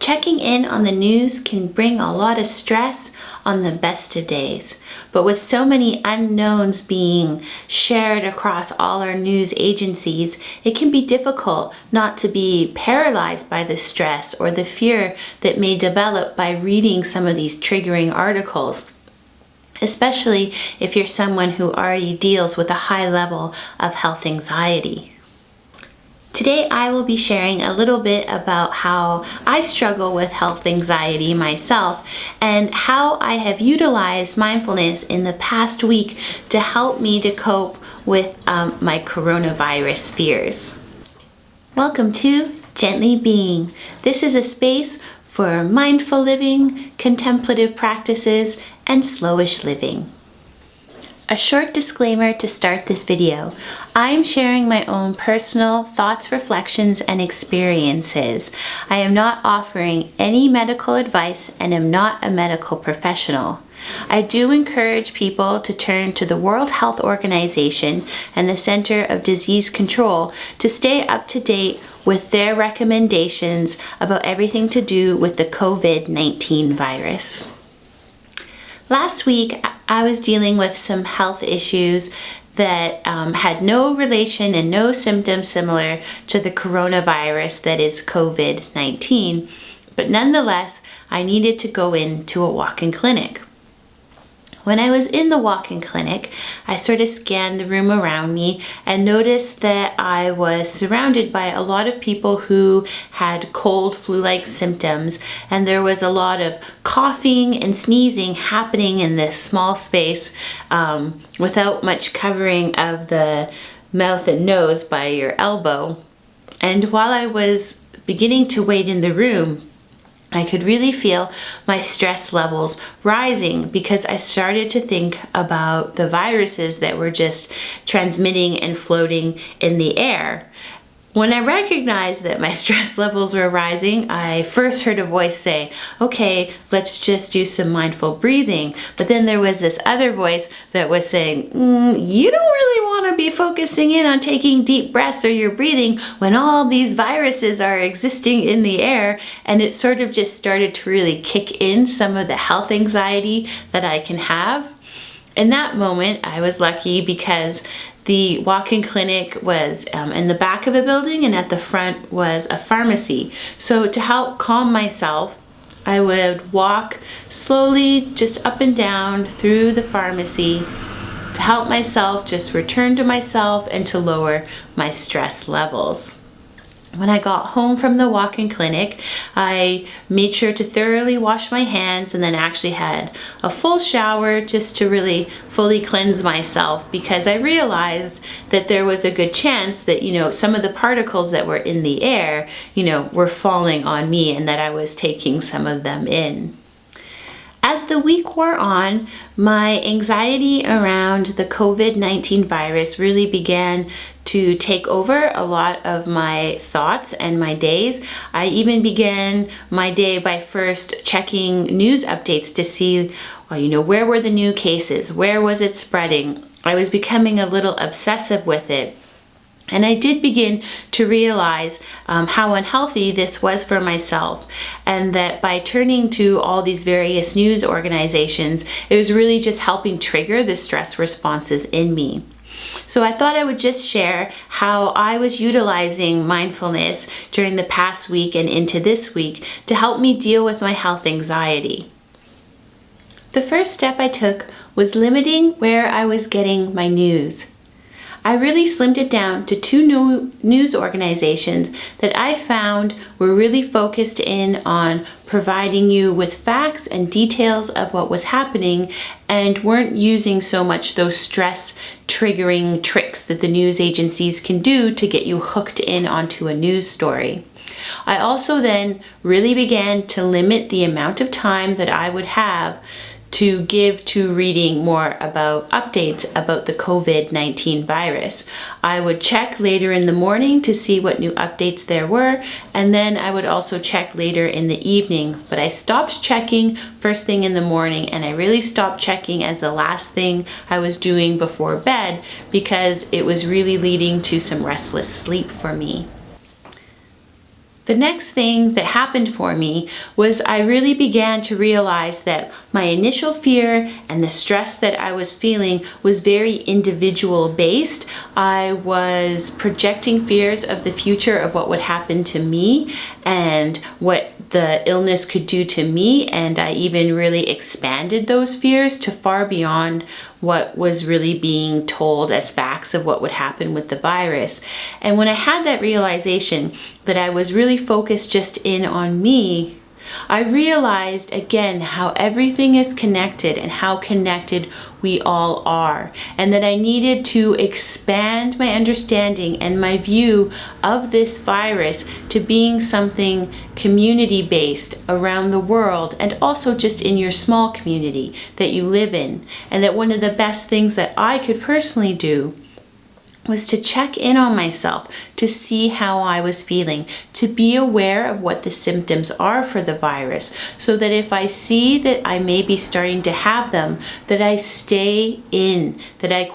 Checking in on the news can bring a lot of stress on the best of days. But with so many unknowns being shared across all our news agencies, it can be difficult not to be paralyzed by the stress or the fear that may develop by reading some of these triggering articles, especially if you're someone who already deals with a high level of health anxiety. Today I will be sharing a little bit about how I struggle with health anxiety myself and how I have utilized mindfulness in the past week to help me to cope with my coronavirus fears. Welcome to Gently Being. This is a space for mindful living, contemplative practices, and slowish living. A short disclaimer to start this video. I am sharing my own personal thoughts, reflections, and experiences. I am not offering any medical advice and am not a medical professional. I do encourage people to turn to the World Health Organization and the Center of Disease Control to stay up to date with their recommendations about everything to do with the COVID-19 virus. Last week, I was dealing with some health issues that had no relation and no symptoms similar to the coronavirus that is COVID-19, but nonetheless, I needed to go into a walk-in clinic. When I was in the walk-in clinic, I sort of scanned the room around me and noticed that I was surrounded by a lot of people who had cold, flu-like symptoms, and there was a lot of coughing and sneezing happening in this small space without much covering of the mouth and nose by your elbow. And while I was beginning to wait in the room, I could really feel my stress levels rising because I started to think about the viruses that were just transmitting and floating in the air. When I recognized that my stress levels were rising, I first heard a voice say, okay, let's just do some mindful breathing. But then there was this other voice that was saying, you don't really want to be focusing in on taking deep breaths or your breathing when all these viruses are existing in the air. And it sort of just started to really kick in some of the health anxiety that I can have. In that moment, I was lucky because the walk-in clinic was in the back of a building, and at the front was a pharmacy. So to help calm myself, I would walk slowly just up and down through the pharmacy to help myself just return to myself and to lower my stress levels. When I got home from the walk-in clinic, I made sure to thoroughly wash my hands and then actually had a full shower just to really fully cleanse myself, because I realized that there was a good chance that, some of the particles that were in the air, were falling on me and that I was taking some of them in. As the week wore on, my anxiety around the COVID-19 virus really began to take over a lot of my thoughts and my days. I even began my day by first checking news updates to see, where were the new cases? Where was it spreading? I was becoming a little obsessive with it. And I did begin to realize how unhealthy this was for myself, and that by turning to all these various news organizations, it was really just helping trigger the stress responses in me. So I thought I would just share how I was utilizing mindfulness during the past week and into this week to help me deal with my health anxiety. The first step I took was limiting where I was getting my news. I really slimmed it down to 2 new news organizations that I found were really focused in on providing you with facts and details of what was happening and weren't using so much those stress triggering tricks that the news agencies can do to get you hooked in onto a news story. I also then really began to limit the amount of time that I would have to give to reading more about updates about the COVID-19 virus. I would check later in the morning to see what new updates there were, and then I would also check later in the evening. But I stopped checking first thing in the morning, and I really stopped checking as the last thing I was doing before bed because it was really leading to some restless sleep for me. The next thing that happened for me was I really began to realize that my initial fear and the stress that I was feeling was very individual based. I was projecting fears of the future of what would happen to me and what the illness could do to me, and I even really expanded those fears to far beyond what was really being told as facts of what would happen with the virus. And when I had that realization that I was really focused just in on me, I realized again how everything is connected and how connected we all are, and that I needed to expand my understanding and my view of this virus to being something community-based around the world, and also just in your small community that you live in. And that one of the best things that I could personally do was to check in on myself, to see how I was feeling, to be aware of what the symptoms are for the virus, so that if I see that I may be starting to have them, that I stay in, that I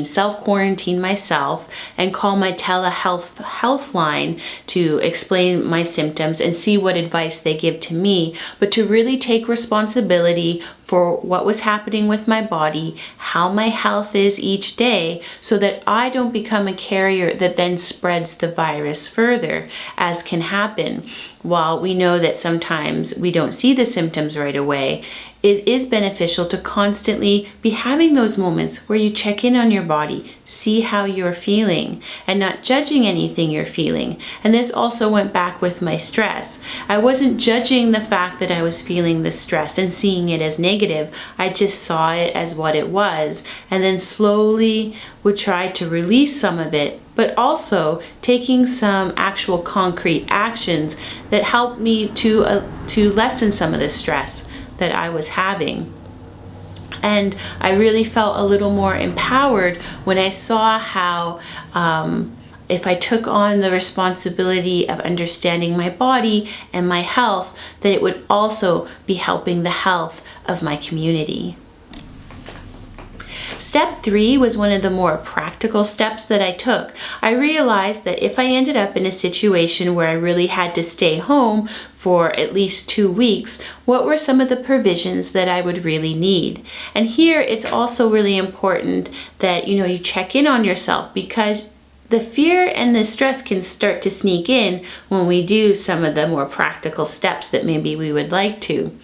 self-quarantine myself, and call my telehealth line to explain my symptoms and see what advice they give to me, but to really take responsibility for what was happening with my body, how my health is each day, so that I don't become a carrier that then spreads the virus further, as can happen. While we know that sometimes we don't see the symptoms right away, it is beneficial to constantly be having those moments where you check in on your body, see how you're feeling, and not judging anything you're feeling. And this also went back with my stress. I wasn't judging the fact that I was feeling the stress and seeing it as negative. I just saw it as what it was, and then slowly would try to release some of it, but also taking some actual concrete actions that helped me to lessen some of the stress that I was having. And I really felt a little more empowered when I saw how if I took on the responsibility of understanding my body and my health, that it would also be helping the health of my community. Step 3 was one of the more practical steps that I took. I realized that if I ended up in a situation where I really had to stay home for at least 2 weeks, what were some of the provisions that I would really need? And here it's also really important that you check in on yourself, because the fear and the stress can start to sneak in when we do some of the more practical steps that maybe we would like to.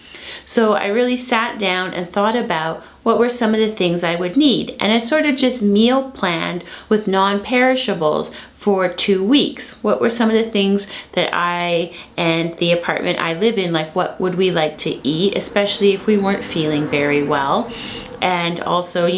So I really sat down and thought about what were some of the things I would need. And I sort of just meal planned with non-perishables for 2 weeks. What were some of the things that I and the apartment I live in, like what would we like to eat, especially if we weren't feeling very well? And also,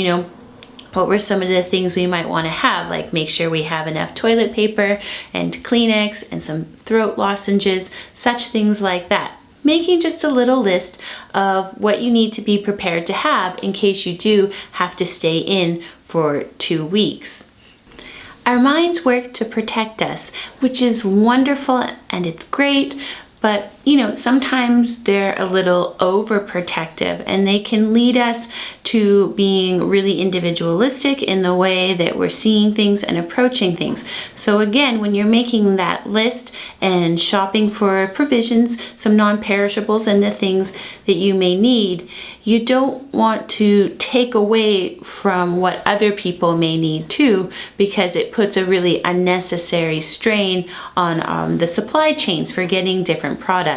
what were some of the things we might want to have, like make sure we have enough toilet paper and Kleenex and some throat lozenges, such things like that. Making just a little list of what you need to be prepared to have in case you do have to stay in for 2 weeks. Our minds work to protect us, which is wonderful and it's great, but sometimes they're a little overprotective, and they can lead us to being really individualistic in the way that we're seeing things and approaching things. So again, when you're making that list and shopping for provisions, some non-perishables and the things that you may need, you don't want to take away from what other people may need too, because it puts a really unnecessary strain on the supply chains for getting different products.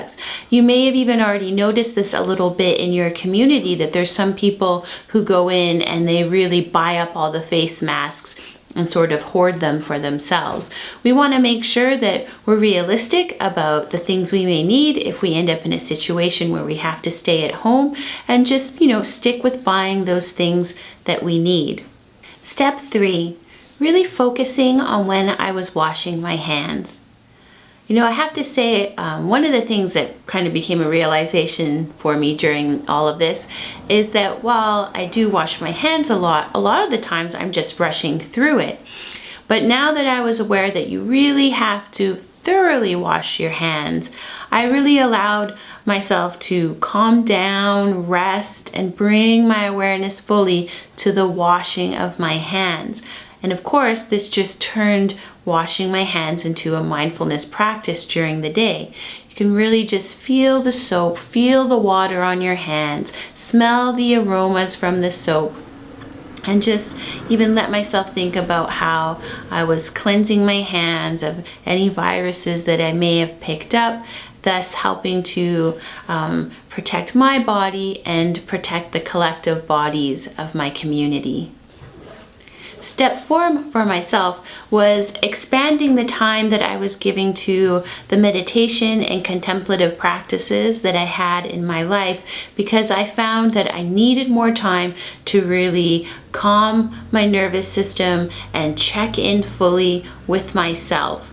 You may have even already noticed this a little bit in your community, that there's some people who go in and they really buy up all the face masks and sort of hoard them for themselves. We want to make sure that we're realistic about the things we may need if we end up in a situation where we have to stay at home, and just, stick with buying those things that we need. Step 3, really focusing on when I was washing my hands. I have to say, one of the things that kind of became a realization for me during all of this is that while I do wash my hands a lot of the times I'm just rushing through it. But now that I was aware that you really have to thoroughly wash your hands, I really allowed myself to calm down, rest, and bring my awareness fully to the washing of my hands. And of course, this just turned washing my hands into a mindfulness practice during the day. You can really just feel the soap, feel the water on your hands, smell the aromas from the soap, and just even let myself think about how I was cleansing my hands of any viruses that I may have picked up, thus helping to protect my body and protect the collective bodies of my community. Step 4 for myself was expanding the time that I was giving to the meditation and contemplative practices that I had in my life, because I found that I needed more time to really calm my nervous system and check in fully with myself.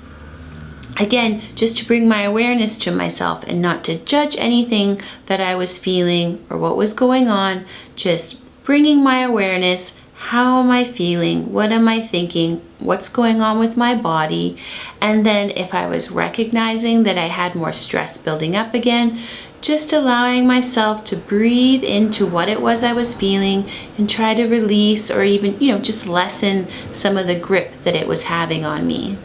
Again, just to bring my awareness to myself and not to judge anything that I was feeling or what was going on, just bringing my awareness. How am I feeling? What am I thinking? What's going on with my body? And then if I was recognizing that I had more stress building up again, just allowing myself to breathe into what it was I was feeling and try to release or even, just lessen some of the grip that it was having on me.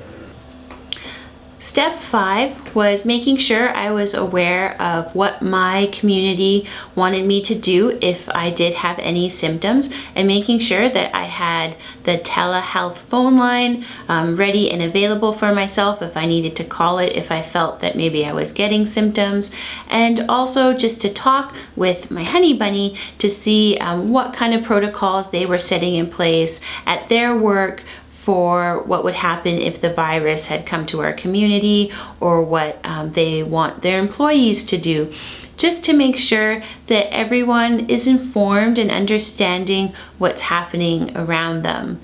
Step 5 was making sure I was aware of what my community wanted me to do if I did have any symptoms, and making sure that I had the telehealth phone line ready and available for myself if I needed to call it if I felt that maybe I was getting symptoms, and also just to talk with my honey bunny to see what kind of protocols they were setting in place at their work for what would happen if the virus had come to our community, or what they want their employees to do, just to make sure that everyone is informed and understanding what's happening around them.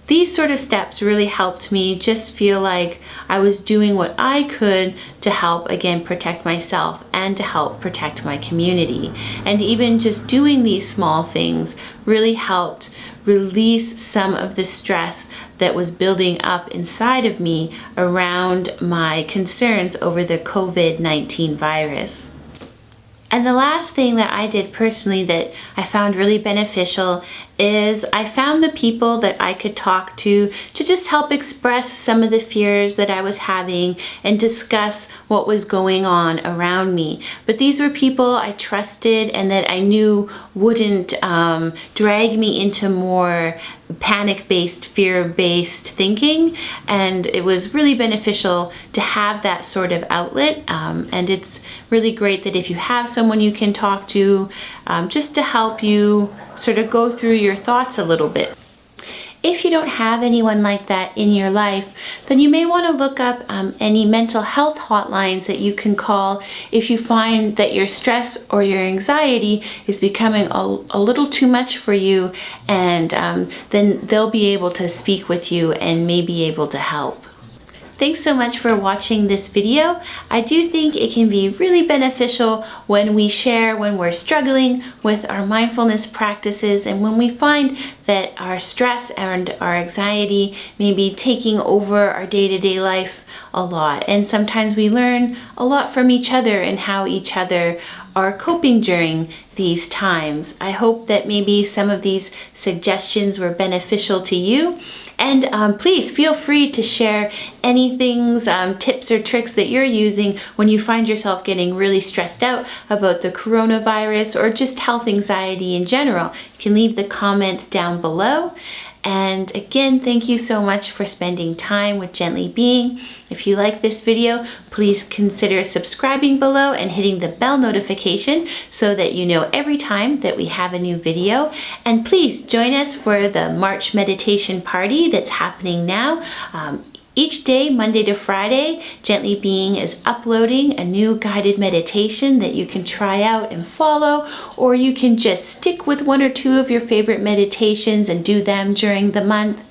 These sort of steps really helped me just feel like I was doing what I could to help, again, protect myself and to help protect my community. And even just doing these small things really helped release some of the stress that was building up inside of me around my concerns over the COVID-19 virus. And the last thing that I did personally that I found really beneficial is I found the people that I could talk to just help express some of the fears that I was having and discuss what was going on around me. But these were people I trusted and that I knew wouldn't drag me into more panic-based, fear-based thinking, and it was really beneficial to have that sort of outlet, and it's really great that if you have someone you can talk to just to help you sort of go through your thoughts a little bit. If you don't have anyone like that in your life, then you may want to look up any mental health hotlines that you can call if you find that your stress or your anxiety is becoming a little too much for you, and then they'll be able to speak with you and may be able to help. Thanks so much for watching this video. I do think it can be really beneficial when we share when we're struggling with our mindfulness practices, and when we find that our stress and our anxiety may be taking over our day-to-day life a lot. And sometimes we learn a lot from each other and how each other are coping during these times. I hope that maybe some of these suggestions were beneficial to you. And please feel free to share any things, tips or tricks that you're using when you find yourself getting really stressed out about the coronavirus or just health anxiety in general. You can leave the comments down below. And again, thank you so much for spending time with Gently Being. If you like this video, please consider subscribing below and hitting the bell notification so that you know every time that we have a new video. And please join us for the March meditation party that's happening now. Each day, Monday to Friday, Gently Being is uploading a new guided meditation that you can try out and follow, or you can just stick with one or two of your favorite meditations and do them during the month.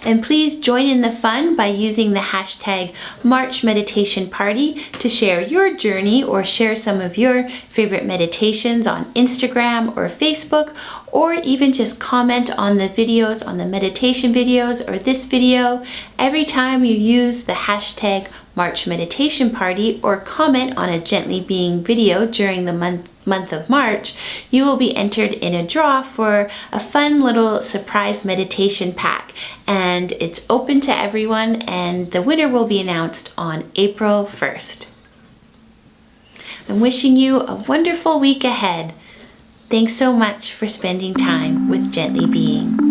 And please join in the fun by using the hashtag March Meditation Party to share your journey or share some of your favorite meditations on Instagram or Facebook, or even just comment on the videos, on the meditation videos or this video. Every time you use the hashtag March meditation party or comment on a Gently Being video during the month of March, you will be entered in a draw for a fun little surprise meditation pack. And it's open to everyone, and the winner will be announced on April 1st. I'm wishing you a wonderful week ahead. Thanks so much for spending time with Gently Being.